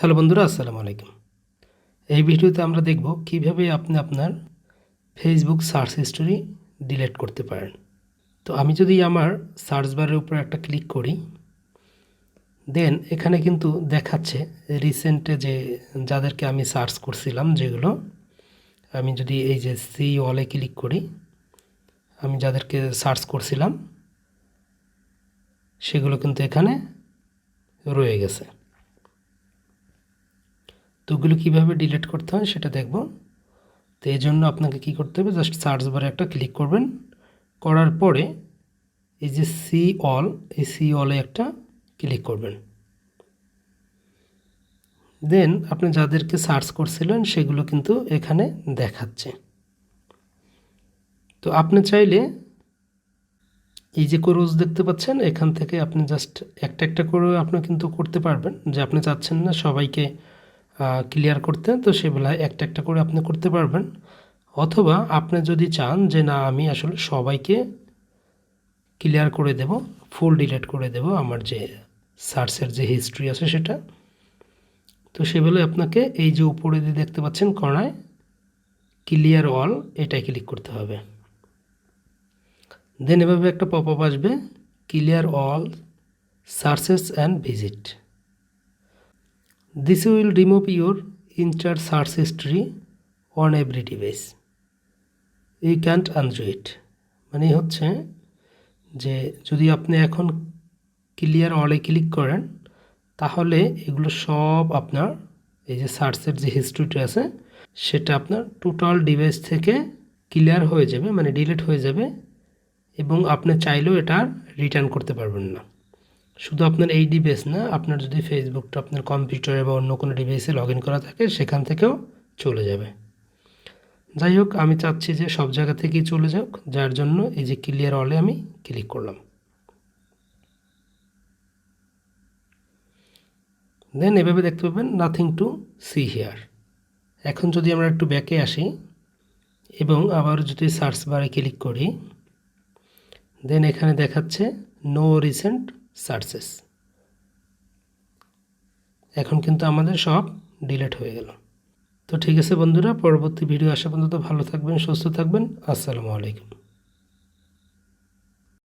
Hello বন্ধুরা, আসসালামু আলাইকুম। এই ভিডিওতে আমরা দেখব কিভাবে আপনি আপনার ফেসবুক সার্চ হিস্টোরি ডিলিট করতে পারেন। তো আমি যদি আমার সার্চ বারের উপর একটা ক্লিক করি, দেন এখানে কিন্তু দেখাচ্ছে রিসেন্টে যে যাদেরকে আমি সার্চ করছিলাম, যেগুলো আমি যদি এই যে সি অলে ক্লিক করি, আমি যাদেরকে সার্চ করছিলাম সেগুলো কিন্তু এখানে রয়ে গেছে। তো ওগুলো কীভাবে ডিলিট করতে হয় সেটা দেখব। তো এই জন্য আপনাকে কী করতে হবে, জাস্ট সার্চ বারে একটা ক্লিক করবেন, করার পরে এই যে সি অল, এই সি অলে একটা ক্লিক করবেন। দেন আপনি যাদেরকে সার্চ করছিলেন সেগুলো কিন্তু এখানে দেখাচ্ছে। তো আপনি চাইলে এই যে ক্রস দেখতে পাচ্ছেন, এখান থেকে আপনি জাস্ট একটা একটা করে আপনি কিন্তু করতে পারবেন, যে আপনি চাচ্ছেন না সবাইকে ক্লিয়ার করতে, তো সেবেলায় একটা একটা করে আপনি করতে পারবেন। অথবা আপনি যদি চান যে না, আমি আসলে সবাইকে ক্লিয়ার করে দেব, ফুল ডিলিট করে দেব আমার যে সার্চের যে হিস্ট্রি আছে সেটা, তো সেবেলায় আপনাকে এই যে উপরে দিয়ে দেখতে পাচ্ছেন কর্নায় ক্লিয়ার অল, এটাই ক্লিক করতে হবে। দেন এভাবে একটা পপ আপ আসবে, clear all searches and visit, this will remove your inter search history on every device, you can't undo it. মানে হচ্ছে যে যদি আপনি এখন ক্লিয়ার অলে ক্লিক করেন, তাহলে এগুলো সব আপনার এই যে সার্চের যে হিস্ট্রিটা আছে সেটা আপনার টোটাল ডিভাইস থেকে ক্লিয়ার হয়ে যাবে, মানে ডিলিট হয়ে যাবে, এবং আপনি চাইলেও এটা রিটার্ন করতে পারবেন না। শুধু আপনার এই ডিভাইস না, আপনার যদি ফেসবুকটা আপনার কম্পিউটারে বা অন্য কোনো ডিভাইসে লগ ইন করা থাকে সেখান থেকেও চলে যাবে। যাই হোক, আমি চাচ্ছি যে সব জায়গা থেকেই চলে যাক, যার জন্য এই যে ক্লিয়ার অলে আমি ক্লিক করলাম। দেন এভাবে দেখতে পাবেন নাথিং টু সি হিয়ার। এখন যদি আমরা একটু ব্যাকে আসি এবং আবার যদি সার্চ বারে ক্লিক করি, দেন এখানে দেখাচ্ছে নো রিসেন্ট সার্চেস। এখন কিন্তু আমাদের সব ডিলিট হয়ে গেল। তো ঠিক আছে বন্ধুরা, পরবর্তী ভিডিও আসা পর্যন্ত ভালো থাকবেন, সুস্থ থাকবেন। আসসালামু আলাইকুম।